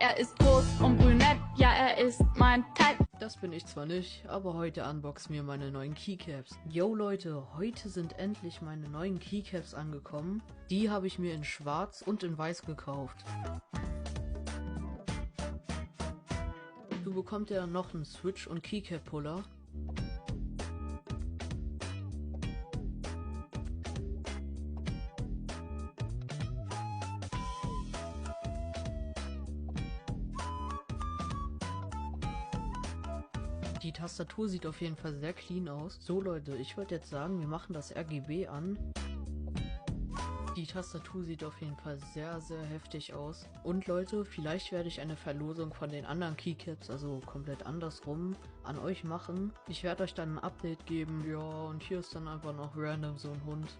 Er ist groß und brünett, ja, er ist mein Typ. Das bin ich zwar nicht, aber heute unboxen wir meine neuen Keycaps. Yo Leute, heute sind endlich meine neuen Keycaps angekommen. Die habe ich mir in schwarz und in weiß gekauft. Du bekommst ja noch einen Switch und Keycap Puller. Die Tastatur sieht auf jeden Fall sehr clean aus. So Leute, ich würde jetzt sagen, wir machen das RGB an. Die Tastatur sieht auf jeden Fall sehr, sehr heftig aus. Und Leute, vielleicht werde ich eine Verlosung von den anderen Keycaps, also komplett andersrum, an euch machen. Ich werde euch dann ein Update geben. Ja, und hier ist dann einfach noch random so ein Hund.